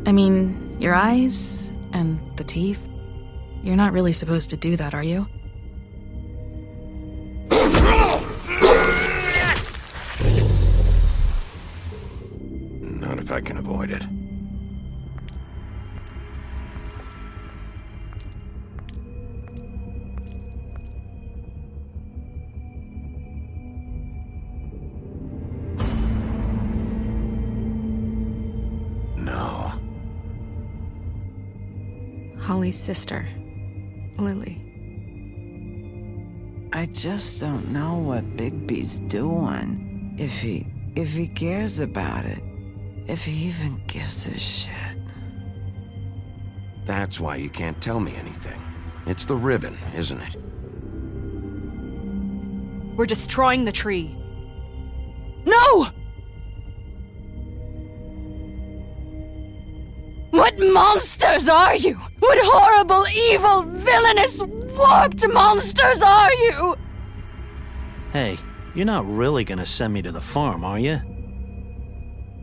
I mean, your eyes and the teeth. You're not really supposed to do that, are you? Not if I can avoid it. No. Holly's sister, Lily. I just don't know what Bigby's doing. If he cares about it. If he even gives a shit. That's why you can't tell me anything. It's the ribbon, isn't it? We're destroying the tree. No! What monsters are you? What horrible, evil, villainous, warped monsters are you? Hey, you're not really gonna send me to the farm, are you?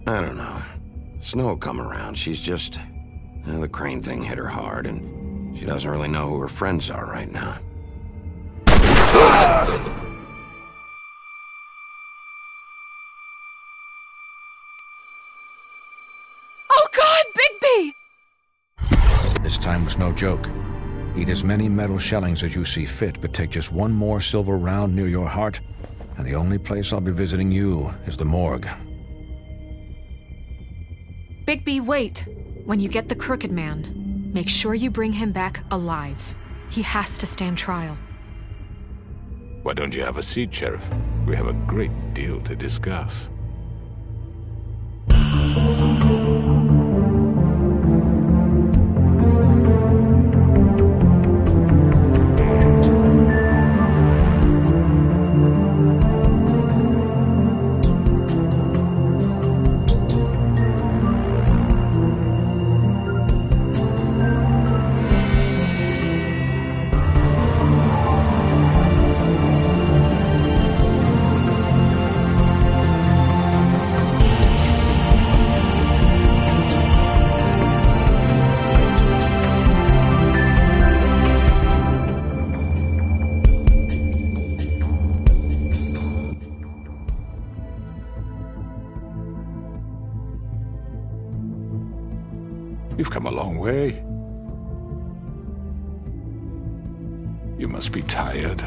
I don't know. Snow will come around. She's just... the crane thing hit her hard, and she doesn't really know who her friends are right now. Oh God, Bigby! This time was no joke. Eat as many metal shellings as you see fit, but take just one more silver round near your heart, and the only place I'll be visiting you is the morgue. Bigby, wait. When you get the Crooked Man, make sure you bring him back alive. He has to stand trial. Why don't you have a seat, Sheriff? We have a great deal to discuss. You've come a long way. You must be tired.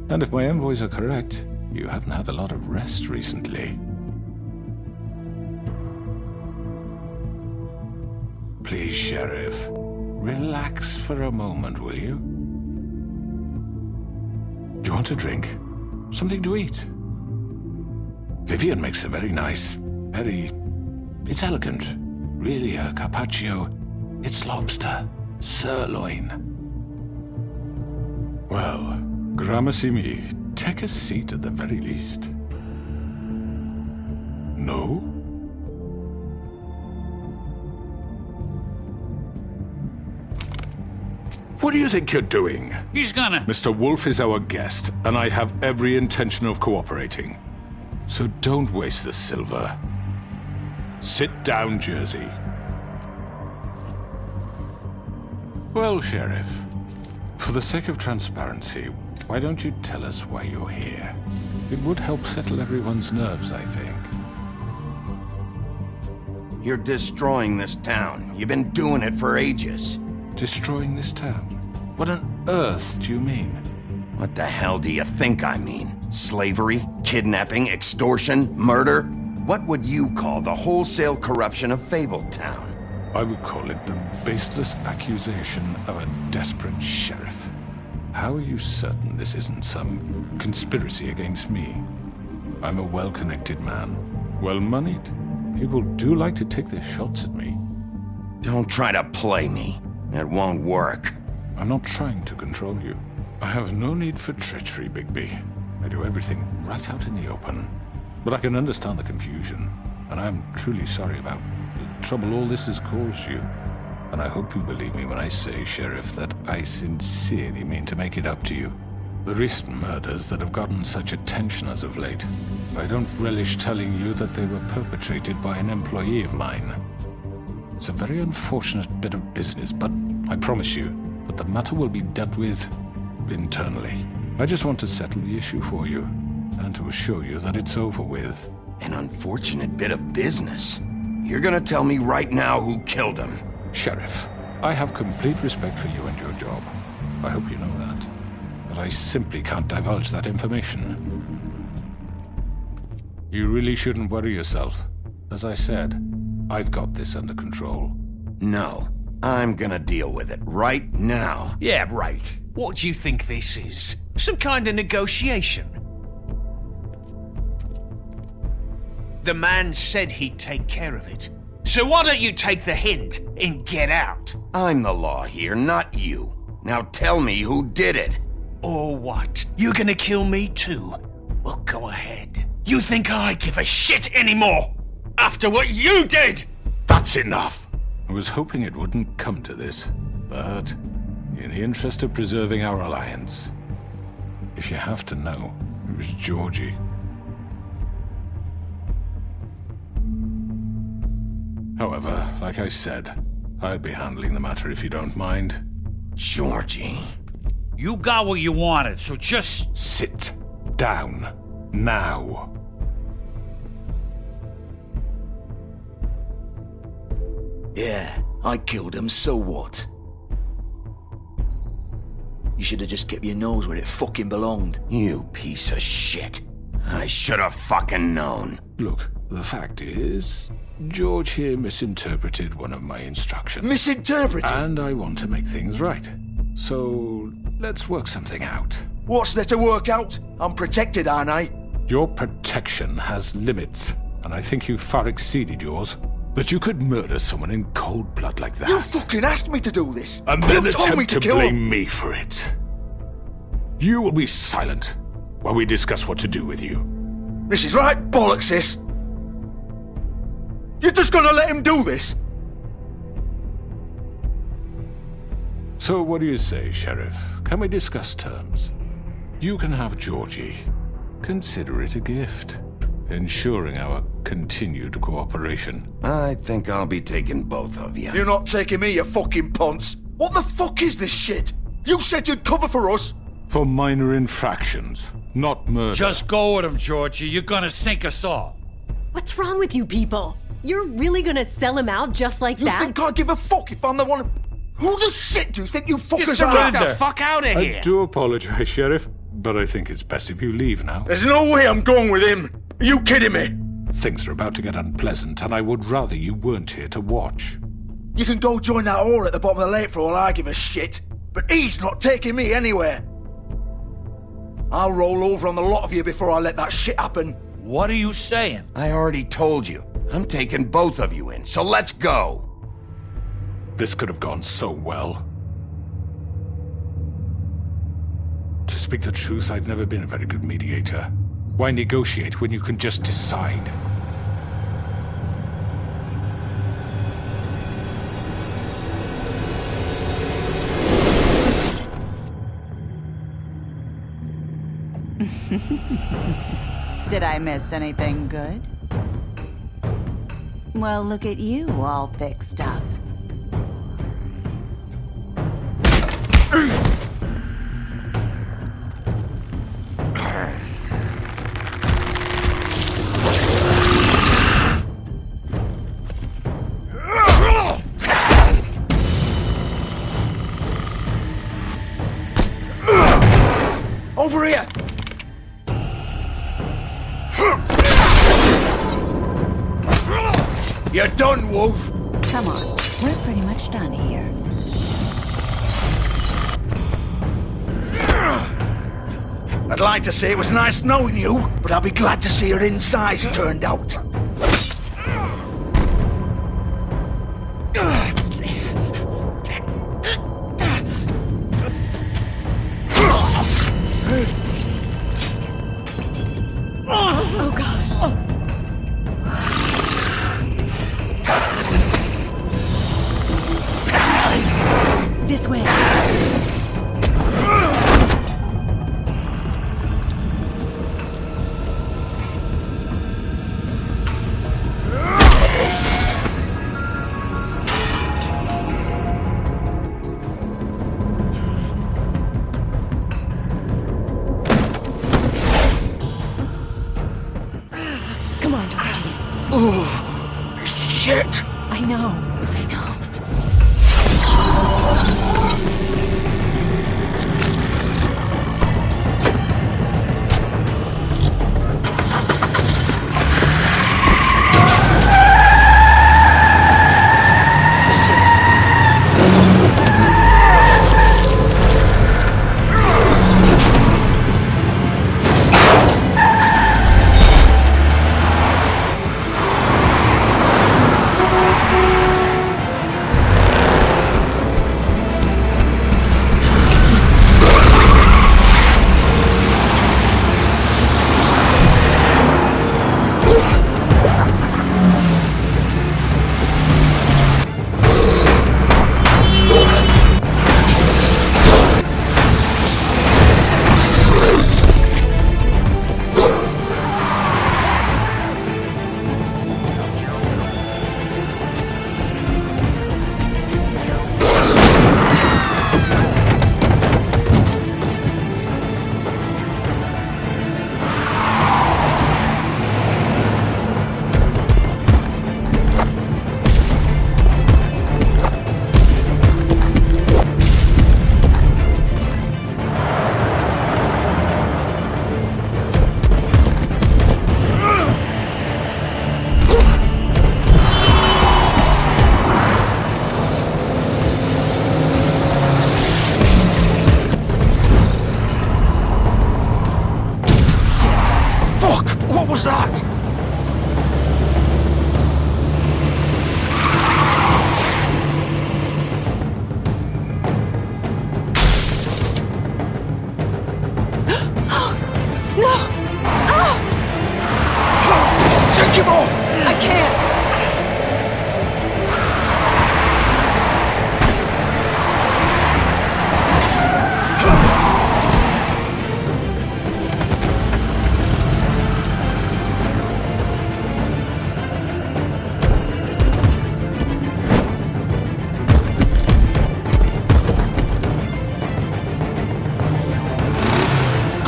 And if my envoys are correct, you haven't had a lot of rest recently. Please, Sheriff. Relax for a moment, will you? Do you want a drink? Something to eat? Vivian makes a very nice, it's elegant. Really a carpaccio. It's lobster. Sirloin. Well, gramercy me. Take a seat at the very least. No? What do you think you're doing? He's gonna... Mr. Wolf is our guest, and I have every intention of cooperating. So don't waste the silver. Sit down, Jersey. Well, Sheriff, for the sake of transparency, why don't you tell us why you're here? It would help settle everyone's nerves, I think. You're destroying this town. You've been doing it for ages. Destroying this town? What on earth do you mean? What the hell do you think I mean? Slavery, kidnapping, extortion, murder? What would you call the wholesale corruption of Fabletown? I would call it the baseless accusation of a desperate sheriff. How are you certain this isn't some conspiracy against me? I'm a well-connected man, well-moneyed. People do like to take their shots at me. Don't try to play me. It won't work. I'm not trying to control you. I have no need for treachery, Bigby. I do everything right out in the open. But I can understand the confusion, and I'm truly sorry about the trouble all this has caused you. And I hope you believe me when I say, Sheriff, that I sincerely mean to make it up to you. The recent murders that have gotten such attention as of late, I don't relish telling you that they were perpetrated by an employee of mine. It's a very unfortunate bit of business, but I promise you that the matter will be dealt with internally. I just want to settle the issue for you, and to assure you that it's over with. An unfortunate bit of business? You're gonna tell me right now who killed him? Sheriff, I have complete respect for you and your job. I hope you know that. But I simply can't divulge that information. You really shouldn't worry yourself. As I said, I've got this under control. No, I'm gonna deal with it right now. Yeah, right. What do you think this is? Some kind of negotiation? The man said he'd take care of it. So why don't you take the hint and get out? I'm the law here, not you. Now tell me who did it. Or what? You're gonna kill me too? Well, go ahead. You think I give a shit anymore? After what you did? That's enough! I was hoping it wouldn't come to this, but in the interest of preserving our alliance, if you have to know, it was Georgie. However, like I said, I'll be handling the matter if you don't mind. Georgie. You got what you wanted, so just... Sit down. Now. Yeah, I killed him, so what? You should have just kept your nose where it fucking belonged. You piece of shit. I should have fucking known. Look, the fact is, George here misinterpreted one of my instructions. Misinterpreted? And I want to make things right. So, let's work something out. What's there to work out? I'm protected, aren't I? Your protection has limits, and I think you've far exceeded yours. That you could murder someone in cold blood like that. You fucking asked me to do this! And then you told me attempt to blame me for it. You will be silent while we discuss what to do with you. This is right bollocks, sis! You're just gonna let him do this? So what do you say, Sheriff? Can we discuss terms? You can have Georgie. Consider it a gift, ensuring our continued cooperation. I think I'll be taking both of you. You're not taking me, you fucking ponce! What the fuck is this shit? You said you'd cover for us! For minor infractions, not murder. Just go with him, Georgie. You're gonna sink us all. What's wrong with you people? You're really gonna sell him out just like that? You think I give a fuck if I'm the one... Who the shit do you think you fuckers are? Get the fuck out of here! I do apologize, Sheriff, but I think it's best if you leave now. There's no way I'm going with him! Are you kidding me? Things are about to get unpleasant, and I would rather you weren't here to watch. You can go join that whore at the bottom of the lake for all I give a shit, but he's not taking me anywhere. I'll roll over on the lot of you before I let that shit happen. What are you saying? I already told you. I'm taking both of you in, so let's go. This could have gone so well. To speak the truth, I've never been a very good mediator. Why negotiate when you can just decide? Did I miss anything good? Well, look at you, all fixed up. Over here! You're done, Wolf! Come on, we're pretty much done here. I'd like to say it was nice knowing you, but I'll be glad to see your insides turned out. Oh, God.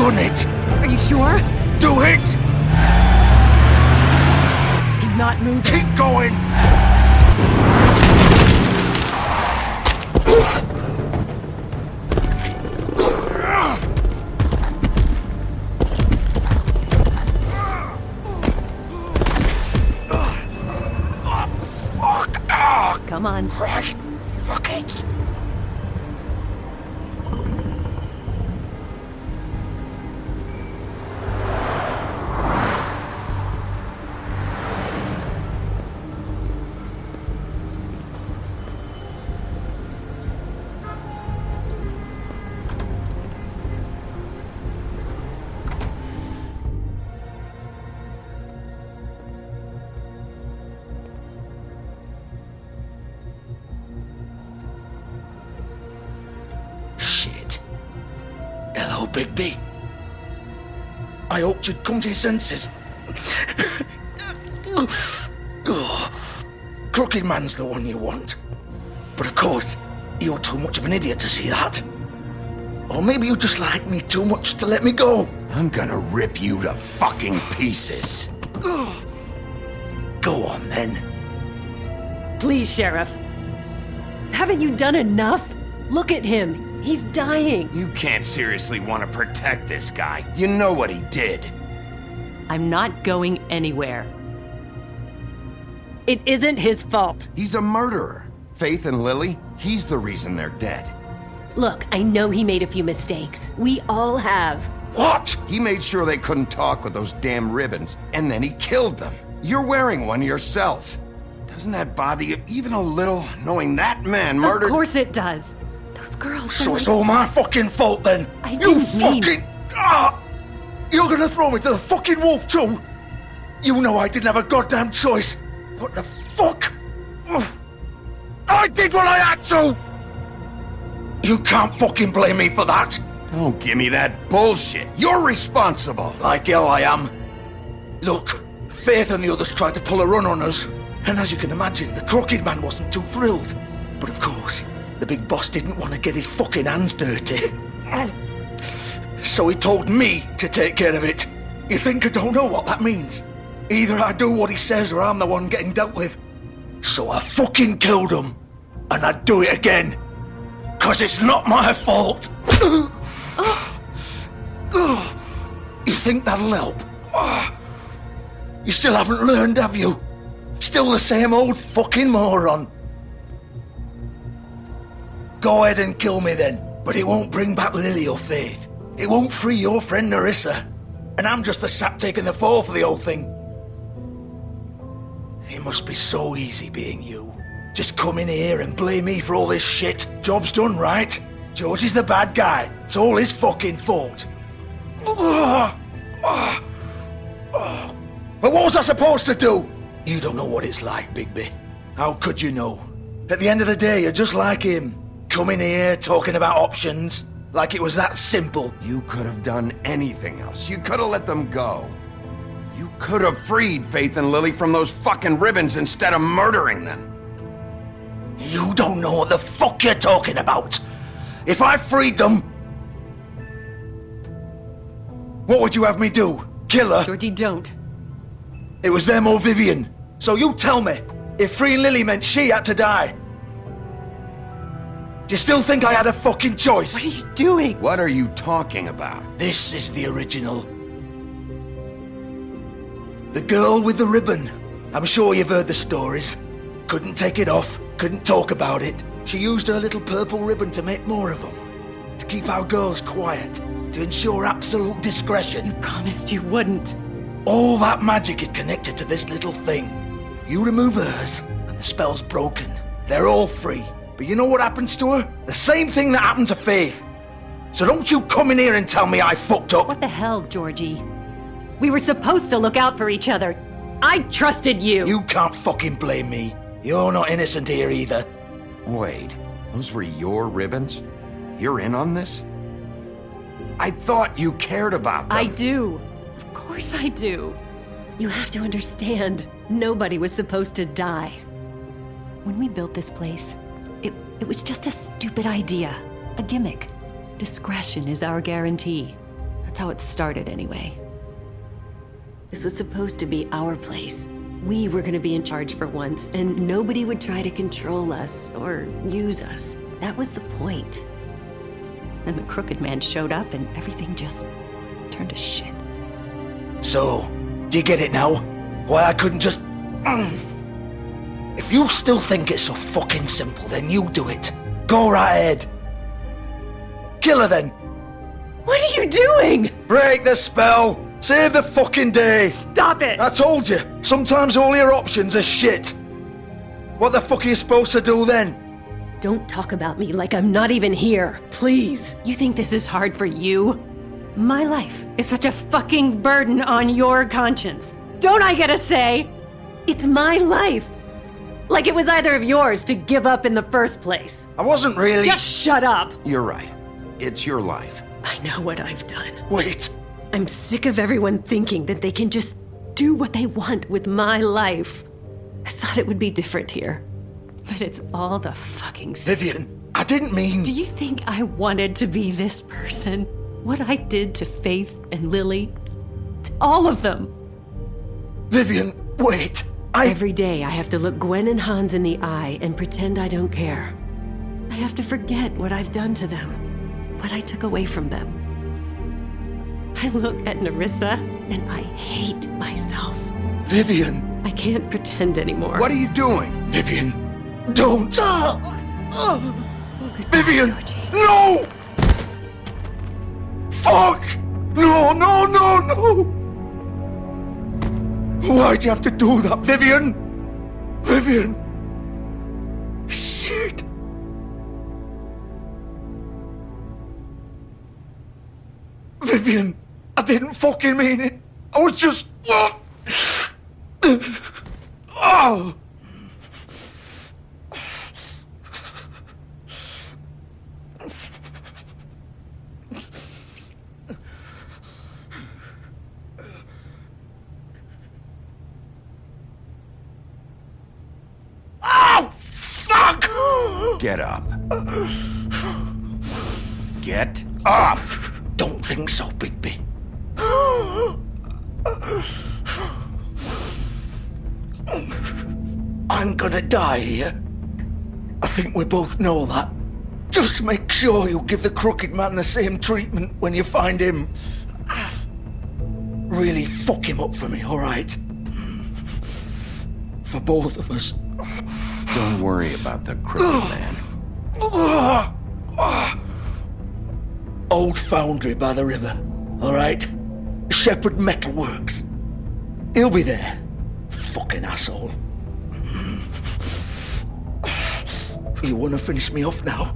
gun it. Are you sure? Do it. He's not moving. Keep going. Come on. Right. Fuck it. Hello, Bigby. I hoped you'd come to your senses. Crooked Man's the one you want. But of course, you're too much of an idiot to see that. Or maybe you just like me too much to let me go. I'm gonna rip you to fucking pieces. Go on, then. Please, Sheriff. Haven't you done enough? Look at him. He's dying. You can't seriously want to protect this guy. You know what he did. I'm not going anywhere. It isn't his fault. He's a murderer. Faith and Lily, he's the reason they're dead. Look, I know he made a few mistakes. We all have. What? He made sure they couldn't talk with those damn ribbons, and then he killed them. You're wearing one yourself. Doesn't that bother you even a little, knowing that man murdered— Of course it does. Those girls— So it's all my fucking fault then? I You didn't mean— fucking— You're gonna throw me to the fucking wolf too? You know I didn't have a goddamn choice. What the fuck? I did what I had to! You can't fucking blame me for that. Don't give me that bullshit. You're responsible. Like hell I am. Look, Faith and the others tried to pull a run on us. And as you can imagine, the Crooked Man wasn't too thrilled. But of course, the big boss didn't want to get his fucking hands dirty. So he told me to take care of it. You think I don't know what that means? Either I do what he says or I'm the one getting dealt with. So I fucking killed him. And I'd do it again. 'Cause it's not my fault. You think that'll help? You still haven't learned, have you? Still the same old fucking moron. Go ahead and kill me then, but it won't bring back Lily or Faith. It won't free your friend Nerissa. And I'm just the sap taking the fall for the whole thing. It must be so easy being you. Just come in here and blame me for all this shit. Job's done, right? George is the bad guy. It's all his fucking fault. But what was I supposed to do? You don't know what it's like, Bigby. How could you know? At the end of the day, you're just like him. Coming here, talking about options. Like it was that simple. You could have done anything else. You could have let them go. You could have freed Faith and Lily from those fucking ribbons instead of murdering them. You don't know what the fuck you're talking about. If I freed them, what would you have me do? Kill her? Georgie, don't. It was them or Vivian. So you tell me, if freeing Lily meant she had to die, do you still think I had a fucking choice? What are you doing? What are you talking about? This is the original. The girl with the ribbon. I'm sure you've heard the stories. Couldn't take it off, couldn't talk about it. She used her little purple ribbon to make more of them. To keep our girls quiet. To ensure absolute discretion. You promised you wouldn't. All that magic is connected to this little thing. You remove hers, and the spell's broken. They're all free. But you know what happens to her? The same thing that happened to Faith. So don't you come in here and tell me I fucked up. What the hell, Georgie? We were supposed to look out for each other. I trusted you. You can't fucking blame me. You're not innocent here either. Wait, those were your ribbons? You're in on this? I thought you cared about them. I do. Of course I do. You have to understand, nobody was supposed to die. When we built this place, it was just a stupid idea. A gimmick. Discretion is our guarantee. That's how it started, anyway. This was supposed to be our place. We were gonna be in charge for once, and nobody would try to control us or use us. That was the point. Then the crooked man showed up, and everything just turned to shit. So, do you get it now? Why I couldn't just... If you still think it's so fucking simple, then you do it. Go right ahead. Kill her then. What are you doing? Break the spell. Save the fucking day. Stop it. I told you, sometimes all your options are shit. What the fuck are you supposed to do then? Don't talk about me like I'm not even here, please. You think this is hard for you? My life is such a fucking burden on your conscience. Don't I get a say? It's my life. Like it was either of yours to give up in the first place. I wasn't really... Just shut up. You're right. It's your life. I know what I've done. Wait. I'm sick of everyone thinking that they can just do what they want with my life. I thought it would be different here. But it's all the fucking same. Vivian, I didn't mean... Do you think I wanted to be this person? What I did to Faith and Lily? To all of them? Vivian, wait. Every day I have to look Gwen and Hans in the eye and pretend I don't care. I have to forget what I've done to them, what I took away from them. I look at Nerissa and I hate myself. Vivian. I can't pretend anymore. What are you doing? Vivian, don't. Vivian, Georgie. no! Fuck! No, no, no, no! Why'd you have to do that, Vivian? Vivian! Shit! Vivian, I didn't fucking mean it. I was just... Oh! Get up. Get up! Don't think so, Bigby. I'm gonna die here. I think we both know that. Just make sure you give the crooked man the same treatment when you find him. Really fuck him up for me, alright? For both of us. Don't worry about the crooked man. Old foundry by the river, alright? Shepherd Metalworks. He'll be there. Fucking asshole. You wanna finish me off now?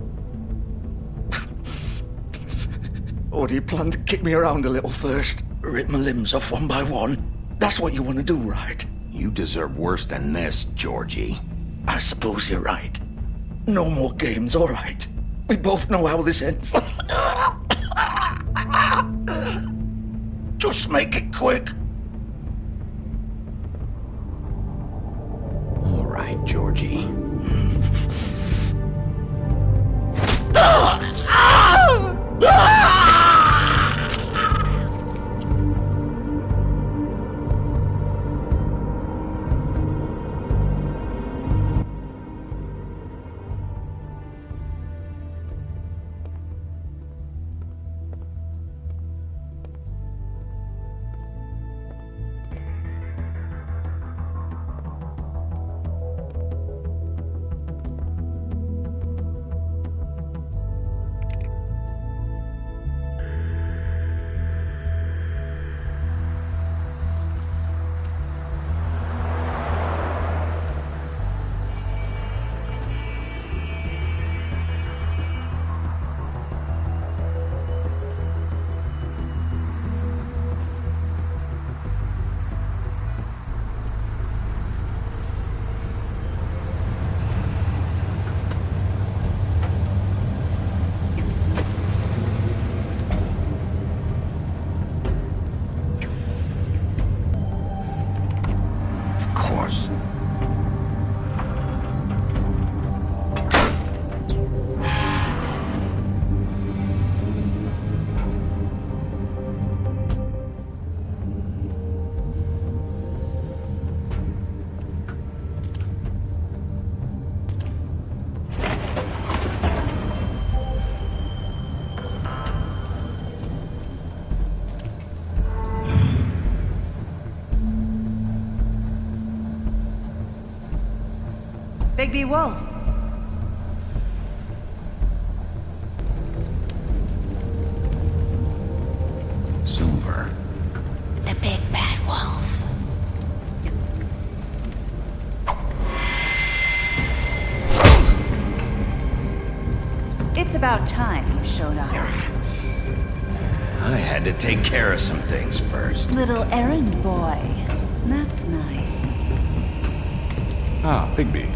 Or do you plan to kick me around a little first? Rip my limbs off one by one? That's what you wanna do, right? You deserve worse than this, Georgie. I suppose you're right. No more games, all right. We both know how this ends. Just make it quick. All right, Georgie. Bigby Wolf. Silver. The big bad wolf. It's about time you showed up. I had to take care of some things first. Little errand boy. That's nice. Ah, Bigby.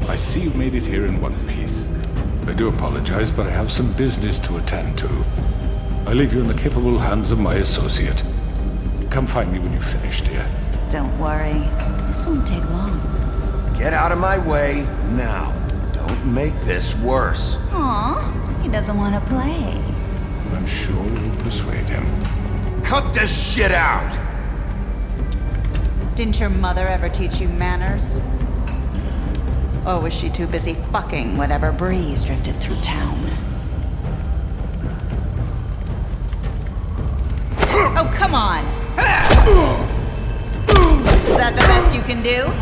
I see you made it here in one piece. I do apologize, but I have some business to attend to. I leave you in the capable hands of my associate. Come find me when you've finished, dear. Don't worry. This won't take long. Get out of my way now. Don't make this worse. Aw, he doesn't want to play. I'm sure you'll persuade him. Cut this shit out! Didn't your mother ever teach you manners? Or was she too busy fucking whatever breeze drifted through town? Oh, come on! Is that the best you can do?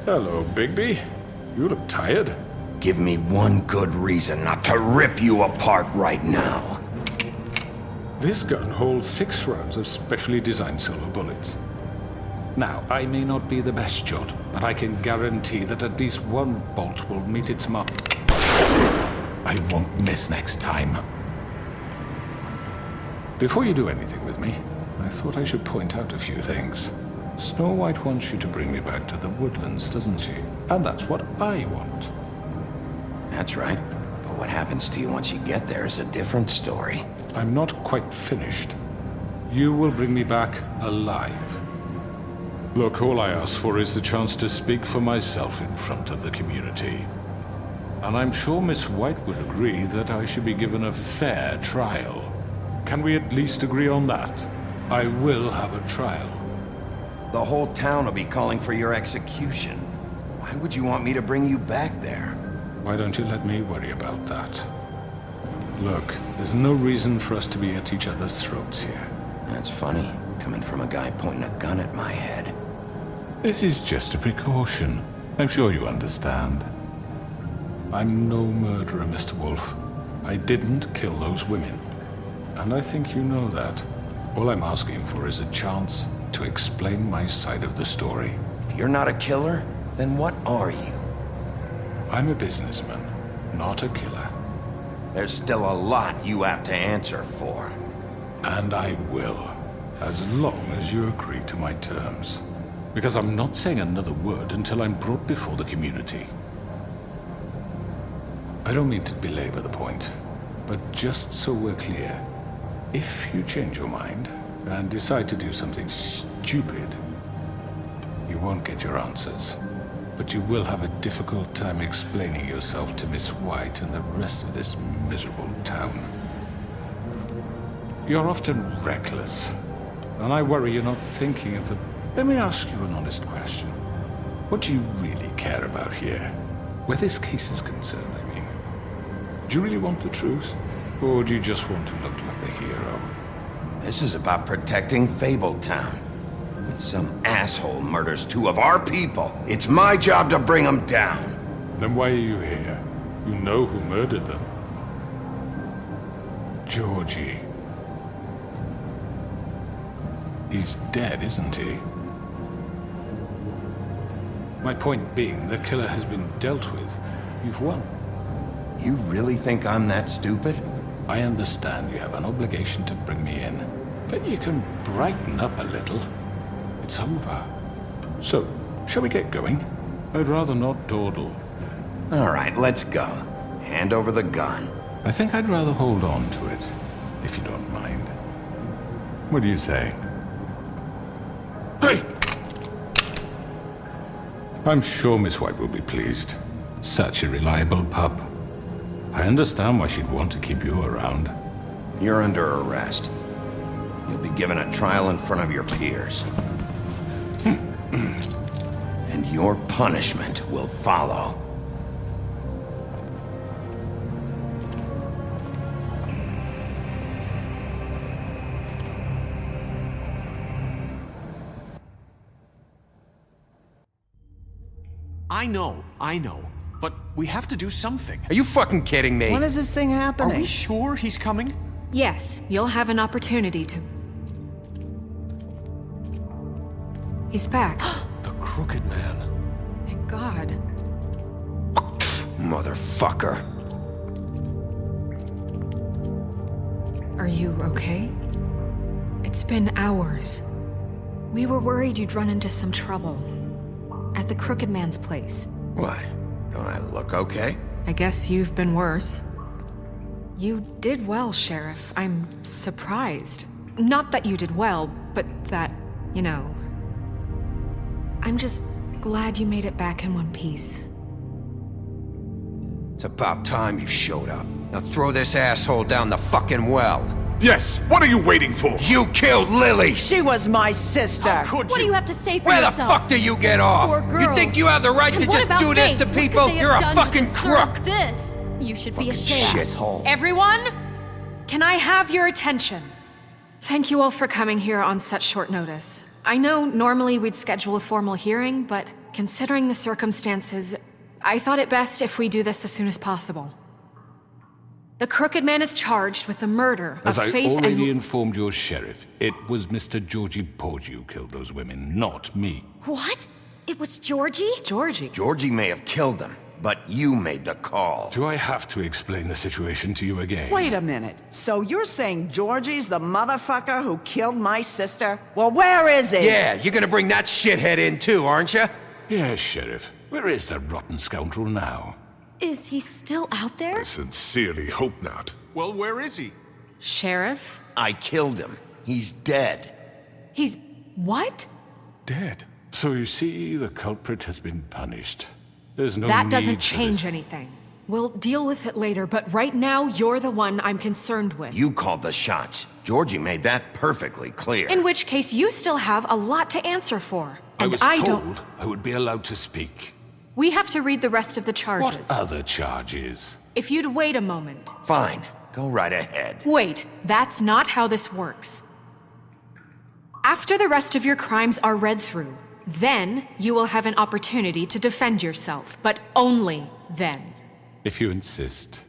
Hello, Bigby. You look tired. Give me one good reason not to rip you apart right now. This gun holds 6 rounds of specially designed silver bullets. Now, I may not be the best shot, but I can guarantee that at least one bolt will meet its mark. I won't miss next time. Before you do anything with me, I thought I should point out a few things. Snow White wants you to bring me back to the woodlands, doesn't she? And that's what I want. That's right. But what happens to you once you get there is a different story. I'm not quite finished. You will bring me back alive. Look, all I ask for is the chance to speak for myself in front of the community. And I'm sure Miss White would agree that I should be given a fair trial. Can we at least agree on that? I will have a trial. The whole town will be calling for your execution. Why would you want me to bring you back there? Why don't you let me worry about that? Look, there's no reason for us to be at each other's throats here. That's funny, coming from a guy pointing a gun at my head. This is just a precaution. I'm sure you understand. I'm no murderer, Mr. Wolf. I didn't kill those women. And I think you know that. All I'm asking for is a chance to explain my side of the story. If you're not a killer, then what are you? I'm a businessman, not a killer. There's still a lot you have to answer for. And I will, as long as you agree to my terms. Because I'm not saying another word until I'm brought before the community. I don't mean to belabor the point, but just so we're clear, if you change your mind and decide to do something stupid, you won't get your answers. But you will have a difficult time explaining yourself to Miss White and the rest of this miserable town. You're often reckless, and I worry you're not thinking of the... Let me ask you an honest question. What do you really care about here? Where this case is concerned, I mean. Do you really want the truth? Or do you just want to look like the hero? This is about protecting Fabletown. When some asshole murders 2 of our people, it's my job to bring them down. Then why are you here? You know who murdered them. Georgie. He's dead, isn't he? My point being, the killer has been dealt with. You've won. You really think I'm that stupid? I understand you have an obligation to bring me in, but you can brighten up a little. It's over. So, shall we get going? I'd rather not dawdle. All right, let's go. Hand over the gun. I think I'd rather hold on to it, if you don't mind. What do you say? Hey! I'm sure Miss White will be pleased. Such a reliable pup. I understand why she'd want to keep you around. You're under arrest. You'll be given a trial in front of your peers. And your punishment will follow. I know. But we have to do something. Are you fucking kidding me? When is this thing happening? Are we sure he's coming? Yes, you'll have an opportunity to... He's back. The Crooked Man. Thank God. Motherfucker. Are you okay? It's been hours. We were worried you'd run into some trouble. At the Crooked Man's place. What? Don't I look okay? I guess you've been worse. You did well, Sheriff. I'm surprised. Not that you did well, but that, you know... I'm just glad you made it back in one piece. It's about time you showed up. Now throw this asshole down the fucking well. Yes, what are you waiting for? You killed Lily! She was my sister. Could What do you have to say for Where yourself? the fuck do you get off? Poor girls. You think you have the right And to what just about do this Faith? to What could people? they have You're a done to fucking deserve crook! This. You should be ashamed. Shithole. Everyone, can I have your attention? Thank you all for coming here on such short notice. I know normally we'd schedule a formal hearing, but considering the circumstances, I thought it best if we do this as soon as possible. The Crooked Man is charged with the murder of As Faith I and... already informed your sheriff, it was Mr. Georgie Porgy who killed those women, not me. What? It was Georgie? Georgie? Georgie may have killed them, but you made the call. Do I have to explain the situation to you again? Wait a minute. So you're saying Georgie's the motherfucker who killed my sister? Well, where is he? Yeah, you're gonna bring that shithead in too, aren't you? Yes, Sheriff. Where is that rotten scoundrel now? Is he still out there? I sincerely hope not. Well, where is he? Sheriff? I killed him. He's dead. He's... what? Dead. So you see, the culprit has been punished. There's no That need doesn't for change this. anything. We'll deal with it later, but right now, you're the one I'm concerned with. You called the shots. Georgie made that perfectly clear. In which case, you still have a lot to answer for. I And was I told don't... I would be allowed to speak. We have to read the rest of the charges. What other charges? If you'd wait a moment. Fine. Go right ahead. Wait, that's not how this works. After the rest of your crimes are read through, then you will have an opportunity to defend yourself, but only then. If you insist.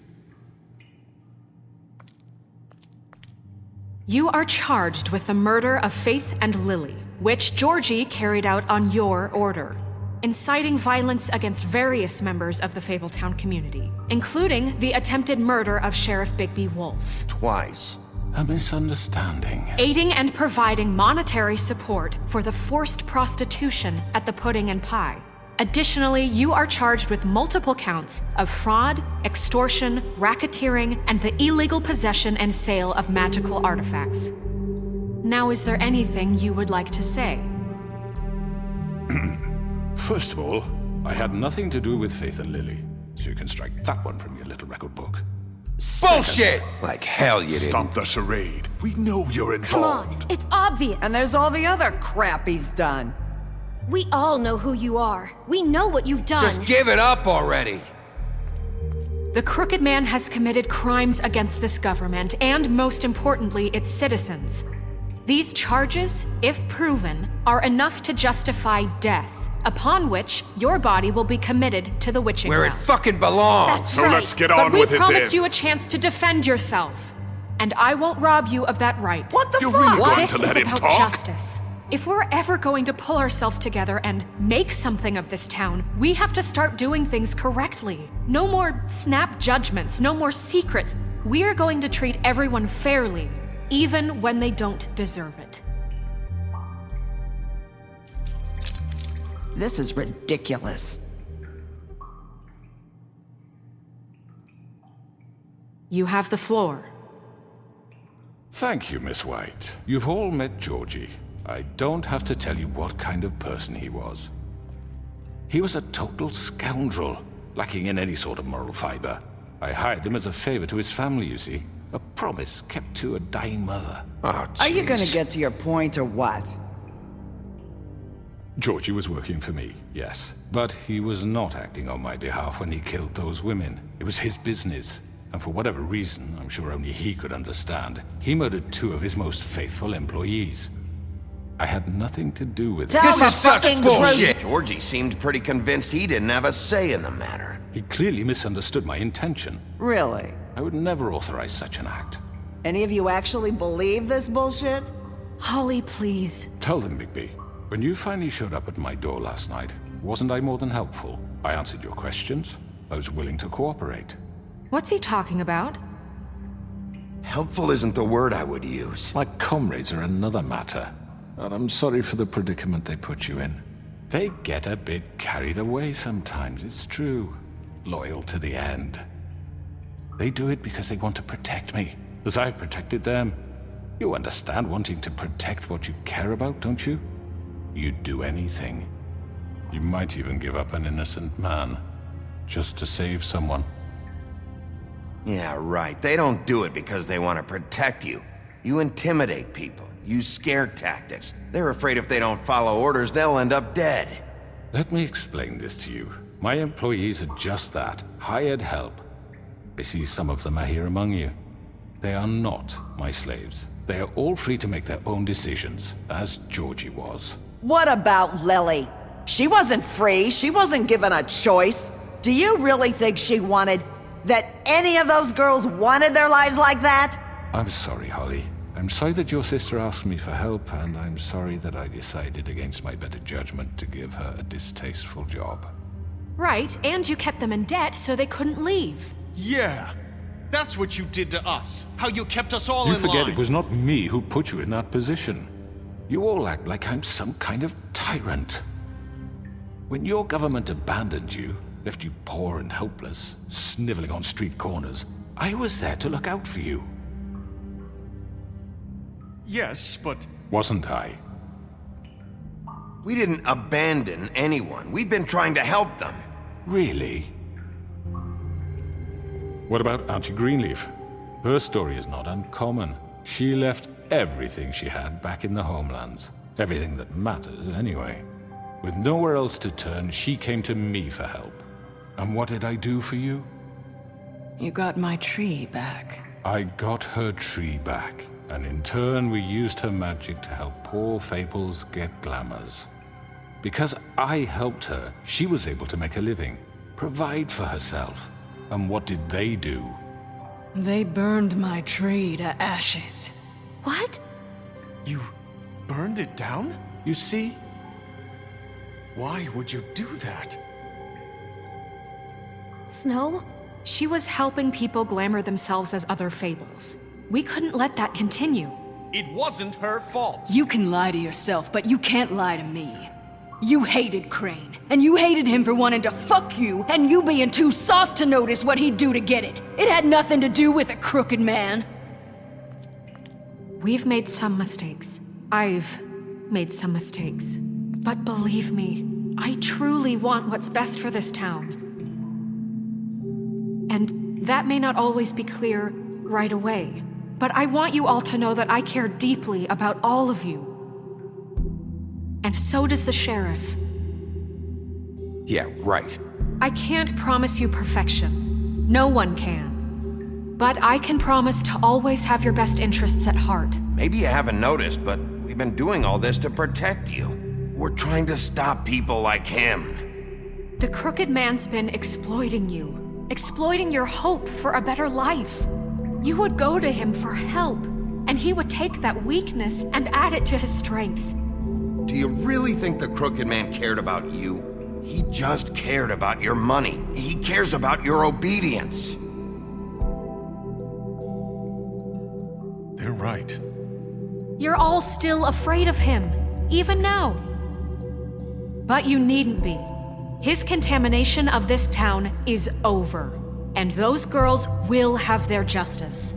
You are charged with the murder of Faith and Lily, which Georgie carried out on your order, inciting violence against various members of the Fabletown community, including the attempted murder of Sheriff Bigby Wolf. Twice. A misunderstanding. Aiding and providing monetary support for the forced prostitution at the Pudding and Pie. Additionally, you are charged with multiple counts of fraud, extortion, racketeering, and the illegal possession and sale of magical artifacts. Now, is there anything you would like to say? First of all, I had nothing to do with Faith and Lily, so you can strike that one from your little record book. Bullshit! Like hell you didn't. Stop the charade. We know you're involved. Come on, it's obvious. And there's all the other crap he's done. We all know who you are. We know what you've done. Just give it up already. The Crooked Man has committed crimes against this government and, most importantly, its citizens. These charges, if proven, are enough to justify death, upon which your body will be committed to the witching Where it well. fucking belongs. That's right. Let's get on But with we it promised then. you a chance to defend yourself, and I won't rob you of that right. What the You're fuck? really going This to is let him about talk? justice. If we're ever going to pull ourselves together and make something of this town, we have to start doing things correctly. No more snap judgments, no more secrets. We are going to treat everyone fairly, even when they don't deserve it. This is ridiculous. You have the floor. Thank you, Miss White. You've all met Georgie. I don't have to tell you what kind of person he was. He was a total scoundrel, lacking in any sort of moral fiber. I hired him as a favor to his family, you see. A promise kept to a dying mother. Oh, Are you jeez. gonna get to your point or what? Georgie was working for me, yes. But he was not acting on my behalf when he killed those women. It was his business. And for whatever reason, I'm sure only he could understand, he murdered 2 of his most faithful employees. I had nothing to do with it. Tell This the is such fucking bullshit. Georgie seemed pretty convinced he didn't have a say in the matter. He clearly misunderstood my intention. Really? I would never authorize such an act. Any of you actually believe this bullshit? Holly, please. Tell them, Bigby. When you finally showed up at my door last night, wasn't I more than helpful? I answered your questions. I was willing to cooperate. What's he talking about? Helpful isn't the word I would use. My comrades are another matter. And I'm sorry for the predicament they put you in. They get a bit carried away sometimes, it's true. Loyal to the end. They do it because they want to protect me, as I protected them. You understand wanting to protect what you care about, don't you? You'd do anything. You might even give up an innocent man, just to save someone. Yeah, right. They don't do it because they want to protect you. You intimidate people, use scare tactics. They're afraid if they don't follow orders, they'll end up dead. Let me explain this to you. My employees are just that, hired help. I see some of them are here among you. They are not my slaves. They are all free to make their own decisions, as Georgie was. What about Lily? She wasn't free. She wasn't given a choice. Do you really think she wanted... that any of those girls wanted their lives like that? I'm sorry, Holly. I'm sorry that your sister asked me for help, and I'm sorry that I decided against my better judgment to give her a distasteful job. Right, and you kept them in debt so they couldn't leave. Yeah, that's what you did to us. How you kept us all You in line. forget it was not me who put you in that position. You all act like I'm some kind of tyrant. When your government abandoned you, left you poor and helpless, sniveling on street corners, I was there to look out for you. Yes, but... Wasn't I? We didn't abandon anyone. We've been trying to help them. Really? What about Auntie Greenleaf? Her story is not uncommon. She left everything she had back in the homelands. Everything that mattered, anyway. With nowhere else to turn, she came to me for help. And what did I do for you? You got my tree back. I got her tree back. And in turn, we used her magic to help poor Fables get glamours. Because I helped her, she was able to make a living, provide for herself. And what did they do? They burned my tree to ashes. What? You burned it down? You see? Why would you do that? Snow? She was helping people glamour themselves as other Fables. We couldn't let that continue. It wasn't her fault. You can lie to yourself, but you can't lie to me. You hated Crane, and you hated him for wanting to fuck you, and you being too soft to notice what he'd do to get it. It had nothing to do with a crooked man. We've made some mistakes. I've made some mistakes. But believe me, I truly want what's best for this town. And that may not always be clear right away. But I want you all to know that I care deeply about all of you. And so does the sheriff. Yeah, right. I can't promise you perfection. No one can. But I can promise to always have your best interests at heart. Maybe you haven't noticed, but we've been doing all this to protect you. We're trying to stop people like him. The crooked man's been exploiting you. Exploiting your hope for a better life. You would go to him for help, and he would take that weakness and add it to his strength. Do you really think the crooked man cared about you? He just cared about your money. He cares about your obedience. They're right. You're all still afraid of him, even now. But you needn't be. His contamination of this town is over. And those girls will have their justice.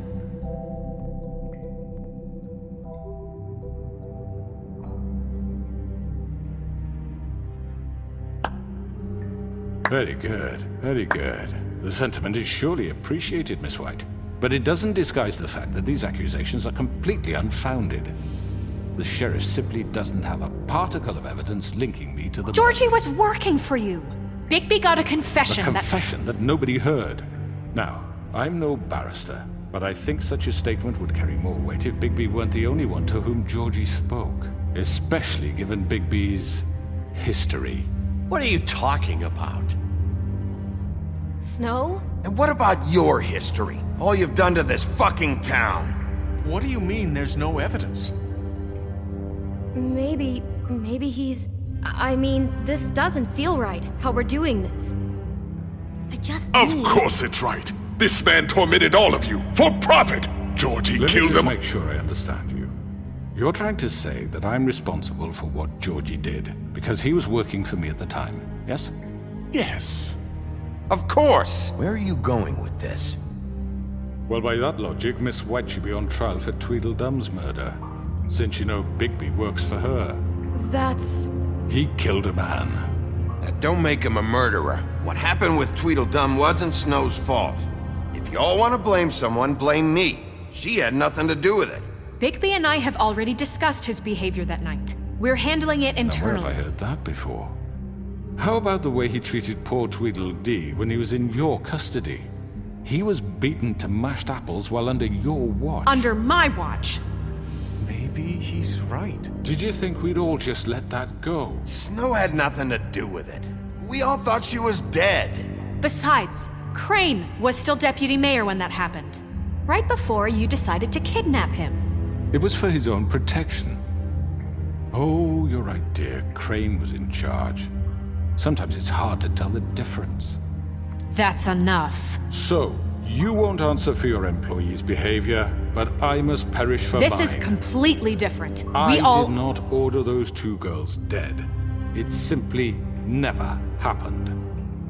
Very good, very good. The sentiment is surely appreciated, Miss White. But it doesn't disguise the fact that these accusations are completely unfounded. The sheriff simply doesn't have a particle of evidence linking me to the... Georgie was working for you. Bigby got a confession that nobody heard. Now, I'm no barrister, but I think such a statement would carry more weight if Bigby weren't the only one to whom Georgie spoke. Especially given Bigby's history. What are you talking about? Snow? And what about your history? All you've done to this fucking town. What do you mean there's no evidence? Maybe he's... I mean, this doesn't feel right, how we're doing this. Of course it's right. This man tormented all of you, for profit! Georgie killed them. Let me just make sure I understand you. You're trying to say that I'm responsible for what Georgie did, because he was working for me at the time, yes? Yes. Of course! Where are you going with this? Well, by that logic, Miss White should be on trial for Tweedledum's murder, since you know Bigby works for her. That's... He killed a man. That don't make him a murderer. What happened with Tweedledum wasn't Snow's fault. If y'all want to blame someone, blame me. She had nothing to do with it. Bigby and I have already discussed his behavior that night. We're handling it internally. Now, where have I heard that before? How about the way he treated poor Tweedledee when he was in your custody? He was beaten to mashed apples while under your watch. Under my watch. Maybe he's right. Did you think we'd all just let that go? Snow had nothing to do with it. We all thought she was dead. Besides, Crane was still deputy mayor when that happened. Right before you decided to kidnap him. It was for his own protection. Oh, you're right, dear. Crane was in charge. Sometimes it's hard to tell the difference. That's enough. So, you won't answer for your employees' behavior, but I must perish for mine. This is completely different. I We all... did not order those two girls dead. It simply never happened.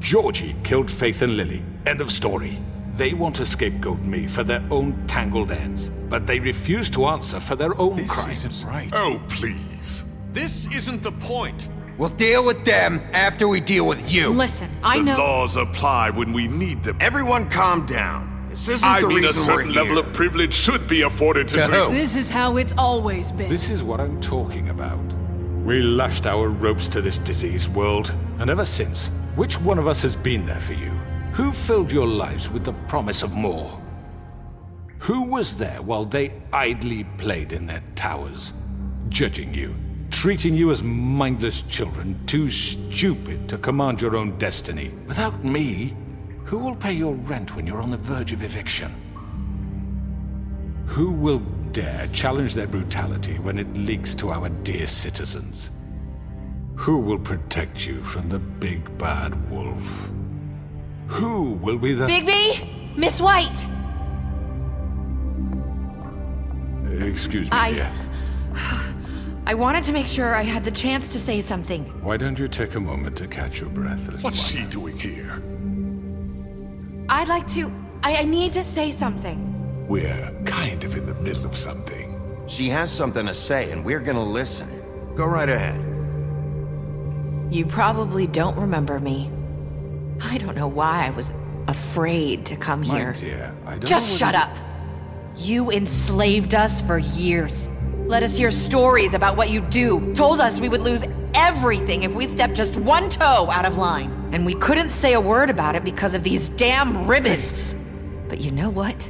Georgie killed Faith and Lily. End of story. They want to scapegoat me for their own tangled ends, but they refuse to answer for their own crimes. This isn't right. Oh, please. This isn't the point. We'll deal with them after we deal with you. Listen, I know... The laws apply when we need them. Everyone calm down. This isn't I the mean, a reason we're certain here. level of privilege should be afforded to who? This is how it's always been. This is what I'm talking about. We lashed our ropes to this diseased world, and ever since, which one of us has been there for you? Who filled your lives with the promise of more? Who was there while they idly played in their towers, judging you, treating you as mindless children, too stupid to command your own destiny? Without me, who will pay your rent when you're on the verge of eviction? Who will dare challenge their brutality when it leaks to our dear citizens? Who will protect you from the big bad wolf? Who will be the... Bigby! Miss White! Excuse me, dear. I wanted to make sure I had the chance to say something. Why don't you take a moment to catch your breath, little What's one? she doing here? I'd like to... I need to say something. We're kind of in the middle of something. She has something to say, and we're gonna listen. Go right ahead. You probably don't remember me. I don't know why I was afraid to come My here. dear, I don't Just know shut up. You enslaved us for years. Let us hear stories about what you do. Told us we would lose everything if we stepped just one toe out of line. And we couldn't say a word about it because of these damn ribbons. But you know what?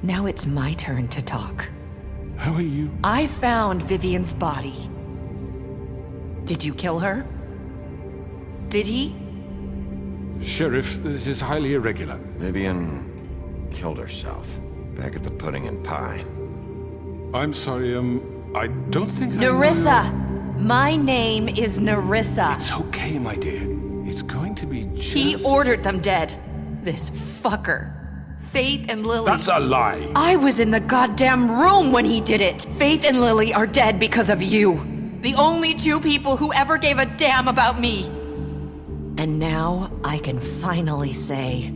Now it's my turn to talk. How are you? I found Vivian's body. Did you kill her? Did he? Sheriff, this is highly irregular. Vivian killed herself back at the Pudding and Pie. I'm sorry, I don't think Nerissa! My name is Nerissa. It's okay, my dear. It's going to be just... He ordered them dead. This fucker. Faith and Lily. That's a lie. I was in the goddamn room when he did it. Faith and Lily are dead because of you. The only two people who ever gave a damn about me. And now I can finally say,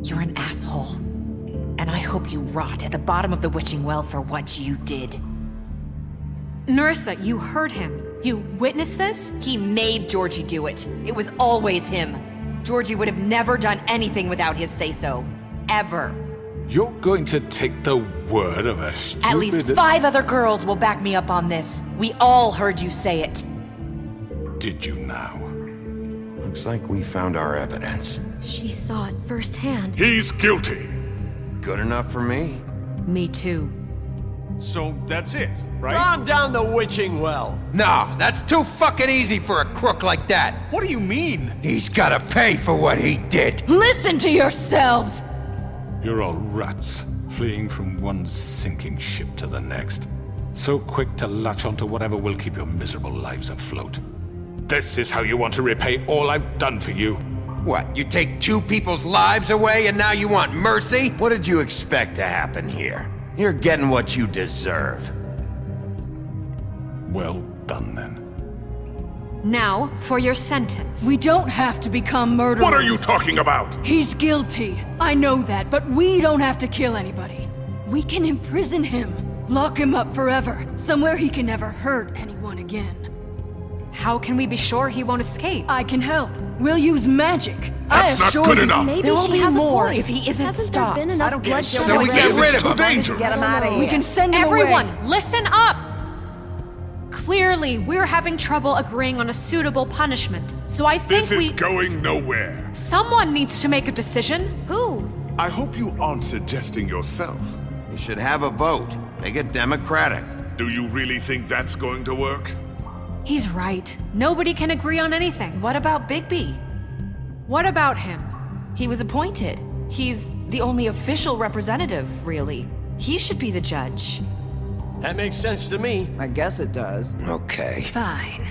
you're an asshole. And I hope you rot at the bottom of the witching well for what you did. Nerissa, you heard him. You witnessed this? He made Georgie do it. It was always him. Georgie would have never done anything without his say-so. Ever. You're going to take the word of a stupid... At least 5 other girls will back me up on this. We all heard you say it. Did you now? Looks like we found our evidence. She saw it firsthand. He's guilty. Good enough for me. Me too. So that's it, right? Calm down the witching well. No, that's too fucking easy for a crook like that. What do you mean? He's gotta pay for what he did. Listen to yourselves! You're all rats, fleeing from one sinking ship to the next. So quick to latch onto whatever will keep your miserable lives afloat. This is how you want to repay all I've done for you. What, you take 2 people's lives away and now you want mercy? What did you expect to happen here? You're getting what you deserve. Well done, then. Now, for your sentence. We don't have to become murderers. What are you talking about? He's guilty. I know that, but we don't have to kill anybody. We can imprison him. Lock him up forever, somewhere he can never hurt anyone again. How can we be sure he won't escape? I can help. We'll use magic. That's not good enough. Maybe There will she be has more a point. if he isn't Hasn't stopped. there been enough bloodshed? So we get rid of him. Too dangerous. Get him out of here. We can send him Everyone, away. listen up! Clearly, we're having trouble agreeing on a suitable punishment, so I think This is going nowhere. Someone needs to make a decision. Who? I hope you aren't suggesting yourself. You should have a vote. Make it democratic. Do you really think that's going to work? He's right. Nobody can agree on anything. What about Bigby? What about him? He was appointed. He's the only official representative, really. He should be the judge. That makes sense to me. I guess it does. Okay. Fine.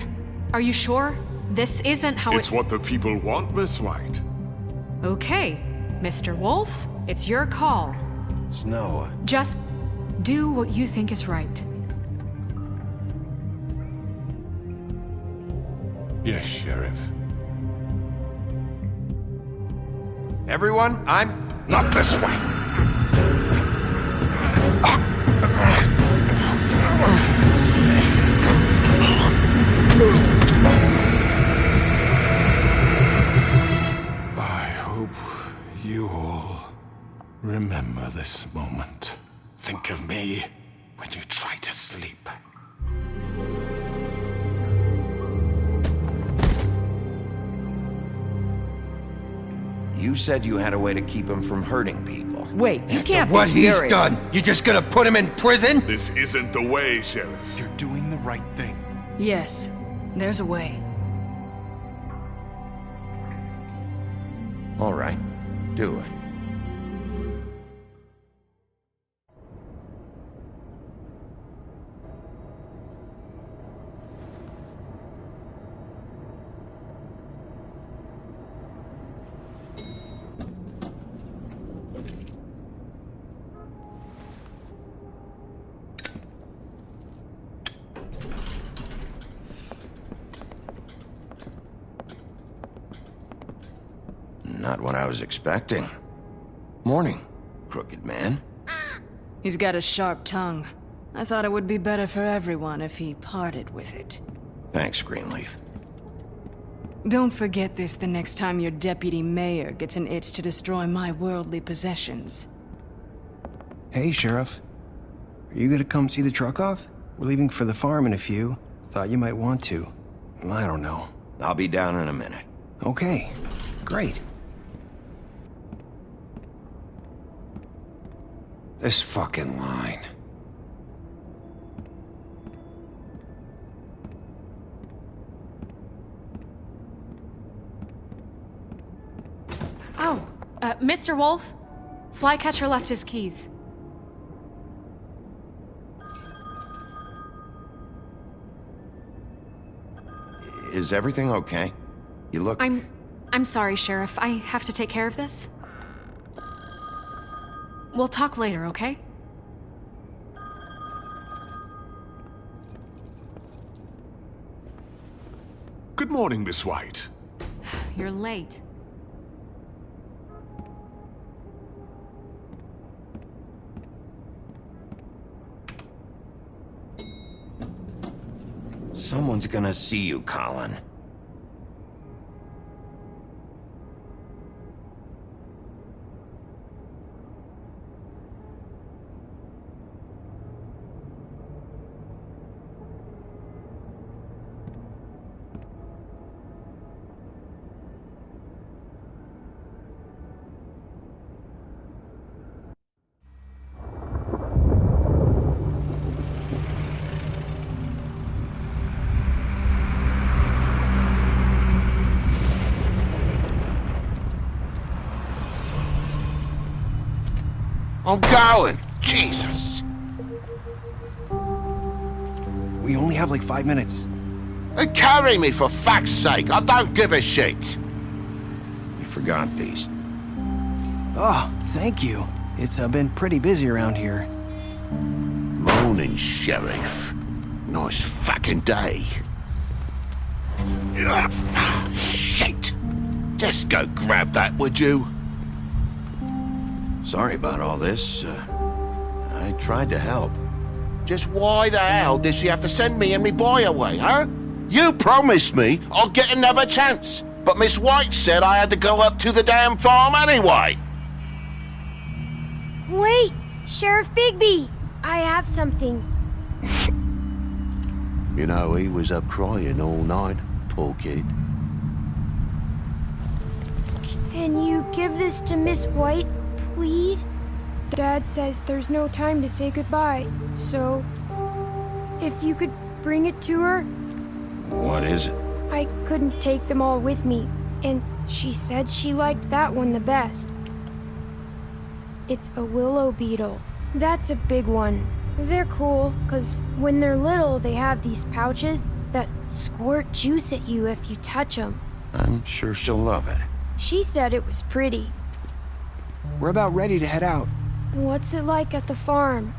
Are you sure? This isn't how It's what the people want, Miss White. Okay, Mr. Wolf, it's your call. Snow. Just do what you think is right. Yes, Sheriff. Everyone, I'm... Not this way! I hope you all remember this moment. Think of me when you try to sleep. You said you had a way to keep him from hurting people. Wait, you can't What be serious. he's done, you just gonna put him in prison? This isn't the way, Sheriff. You're doing the right thing. Yes, there's a way. All right, do it. Not what I was expecting. Morning, crooked man. He's got a sharp tongue. I thought it would be better for everyone if he parted with it. Thanks, Greenleaf. Don't forget this the next time your deputy mayor gets an itch to destroy my worldly possessions. Hey, Sheriff. Are you gonna come see the truck off? We're leaving for the farm in a few. Thought you might want to. I don't know. I'll be down in a minute. Okay, great. This fucking line. Oh, Mr. Wolf, Flycatcher left his keys. Is everything okay? You look... I'm sorry, Sheriff. I have to take care of this. We'll talk later, okay? Good morning, Miss White. You're late. Someone's gonna see you, Colin. I'm going! Jesus! We only have like 5 minutes. Carry me for fuck's sake! I don't give a shit! You forgot these. Oh, thank you. It's been pretty busy around here. Morning, Sheriff. Nice fucking day. Shit! Just go grab that, would you? Sorry about all this. I tried to help. Just why the hell did she have to send me and me boy away, huh? You promised me I'll get another chance, but Miss White said I had to go up to the damn farm anyway. Wait! Sheriff Bigby! I have something. You know, he was up crying all night, poor kid. Can you give this to Miss White, please? Dad says there's no time to say goodbye, so... if you could bring it to her. What is it? I couldn't take them all with me, and she said she liked that one the best. It's a willow beetle. That's a big one. They're cool, 'cause when they're little, they have these pouches that squirt juice at you if you touch them. I'm sure she'll love it. She said it was pretty. We're about ready to head out. What's it like at the farm?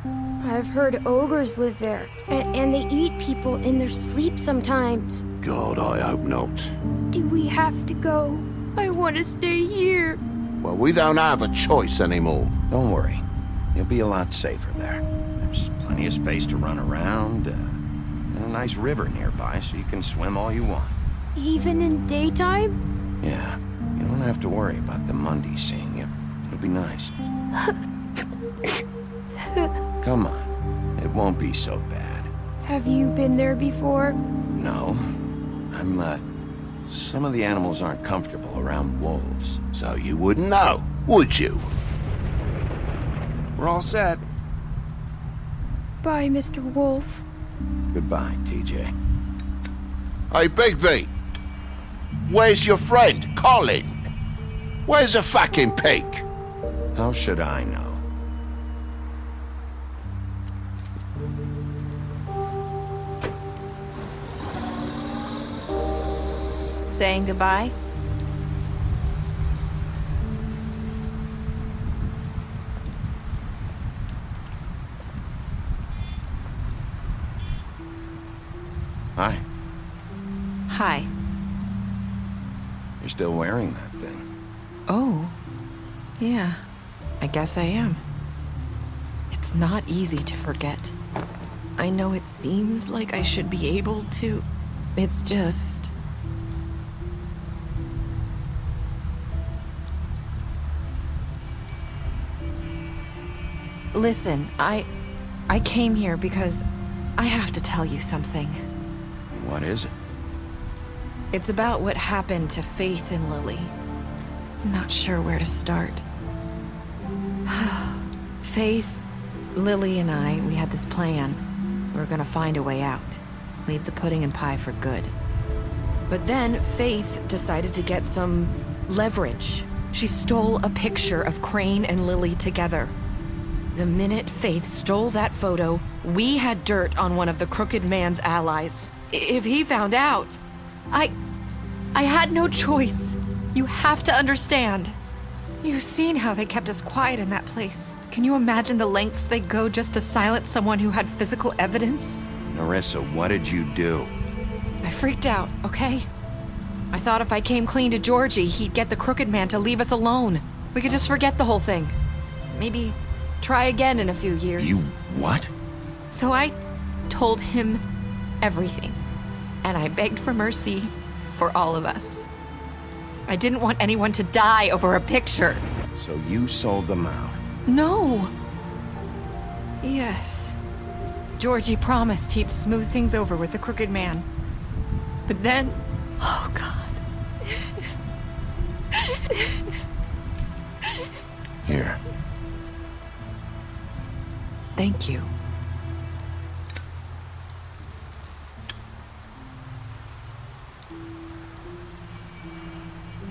I've heard ogres live there, and they eat people in their sleep sometimes. God, I hope not. Do we have to go? I want to stay here. Well, we don't have a choice anymore. Don't worry. You'll be a lot safer there. There's plenty of space to run around, and a nice river nearby so you can swim all you want. Even in daytime? Yeah, you don't have to worry about the Mundies seeing you. It'll be nice. Come on, it won't be so bad. Have you been there before? No. Some of the animals aren't comfortable around wolves. So you wouldn't know, would you? We're all set. Bye, Mr. Wolf. Goodbye, TJ. Hey, Bigby. Where's your friend, Colin? Where's the fucking pig? How should I know? Saying goodbye? Hi. Hi. You're still wearing that thing. Oh. Yeah. I guess I am. It's not easy to forget. I know it seems like I should be able to. It's just... Listen, I came here because I have to tell you something. What is it? It's about what happened to Faith and Lily. I'm not sure where to start. Faith, Lily, and I, we had this plan. We were gonna find a way out. Leave the pudding and pie for good. But then Faith decided to get some leverage. She stole a picture of Crane and Lily together. The minute Faith stole that photo, we had dirt on one of the Crooked Man's allies. If he found out, I had no choice. You have to understand. You've seen how they kept us quiet in that place. Can you imagine the lengths they go just to silence someone who had physical evidence? Narissa, what did you do? I freaked out, okay? I thought if I came clean to Georgie, he'd get the Crooked Man to leave us alone. We could just forget the whole thing. Maybe try again in a few years. You what? So I told him everything. And I begged for mercy for all of us. I didn't want anyone to die over a picture. So you sold them out? No. Yes. Georgie promised he'd smooth things over with the Crooked Man. But then... Oh, God. Here. Thank you.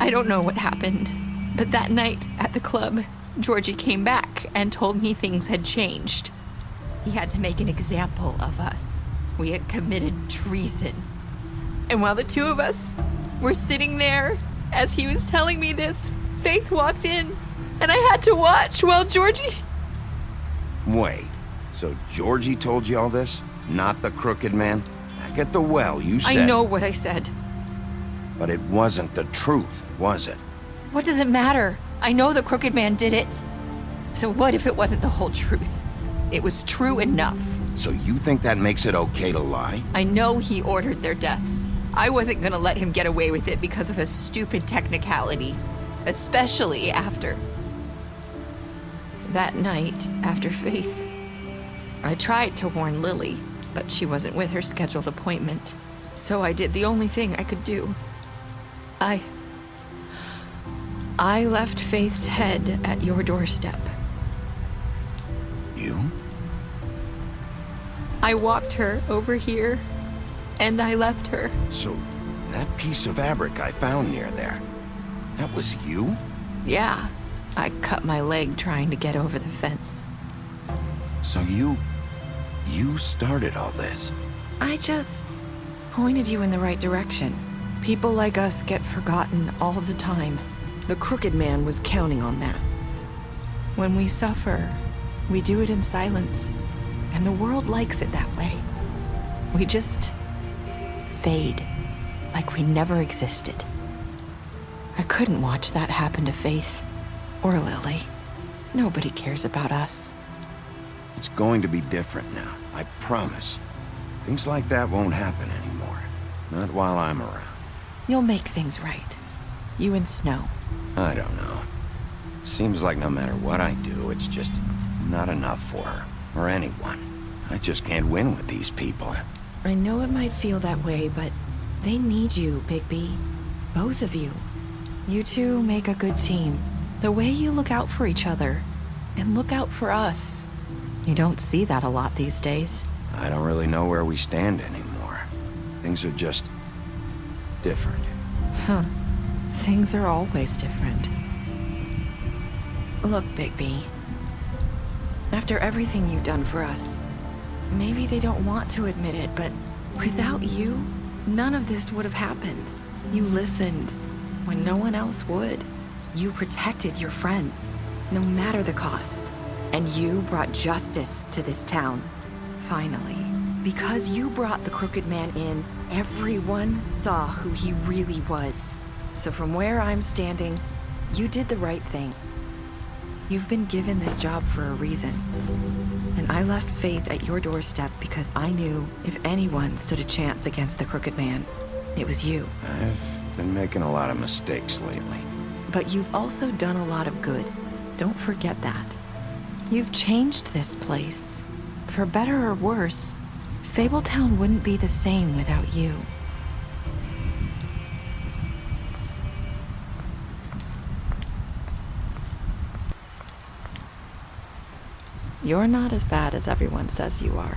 I don't know what happened, but that night at the club, Georgie came back and told me things had changed. He had to make an example of us. We had committed treason. And while the two of us were sitting there, as he was telling me this, Faith walked in, and I had to watch while Georgie... Wait, so Georgie told you all this? Not the Crooked Man? Back at the well, you said... I know what I said. But it wasn't the truth, was it? What does it matter? I know the Crooked Man did it. So what if it wasn't the whole truth? It was true enough. So you think that makes it okay to lie? I know he ordered their deaths. I wasn't gonna let him get away with it because of a stupid technicality. Especially after... That night, after Faith, I tried to warn Lily, but she wasn't with her scheduled appointment. So I did the only thing I could do. I left Faith's head at your doorstep. You? I walked her over here, and I left her. So, that piece of fabric I found near there, that was you? Yeah, I cut my leg trying to get over the fence. So you started all this? I just pointed you in the right direction. People like us get forgotten all the time. The Crooked Man was counting on that. When we suffer, we do it in silence, and the world likes it that way. We just fade, like we never existed. I couldn't watch that happen to Faith, or Lily. Nobody cares about us. It's going to be different now, I promise. Things like that won't happen anymore. Not while I'm around. You'll make things right. You and Snow. I don't know. It seems like no matter what I do, it's just not enough for her, or anyone. I just can't win with these people. I know it might feel that way, but they need you, Bigby. Both of you. You two make a good team. The way you look out for each other, and look out for us. You don't see that a lot these days. I don't really know where we stand anymore. Things are just different. Huh. Things are always different. Look, Bigby. After everything you've done for us, maybe they don't want to admit it, but without you, none of this would have happened. You listened when no one else would. You protected your friends, no matter the cost. And you brought justice to this town. Finally. Because you brought the Crooked Man in, everyone saw who he really was. So from where I'm standing, you did the right thing. You've been given this job for a reason. And I left Faith at your doorstep because I knew if anyone stood a chance against the Crooked Man, it was you. I've been making a lot of mistakes lately. But you've also done a lot of good. Don't forget that. You've changed this place. For better or worse, Fabletown wouldn't be the same without you. You're not as bad as everyone says you are.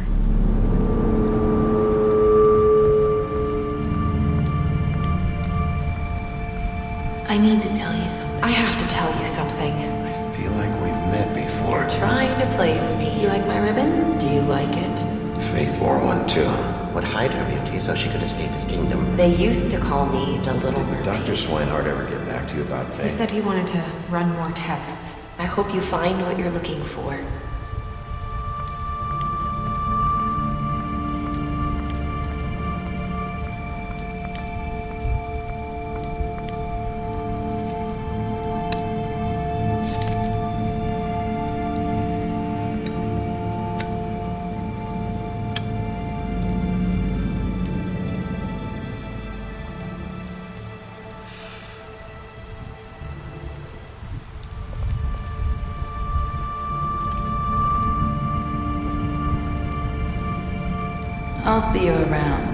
I need to tell you something. I have to tell you something. I feel like we've met before. You're trying to place me. You like my ribbon? Do you like it? Faith wore one too. Would hide her beauty so she could escape his kingdom. They used to call me the Little Mermaid. Dr. Swinehart ever get back to you about Faith? He said he wanted to run more tests. I hope you find what you're looking for. I'll see you around.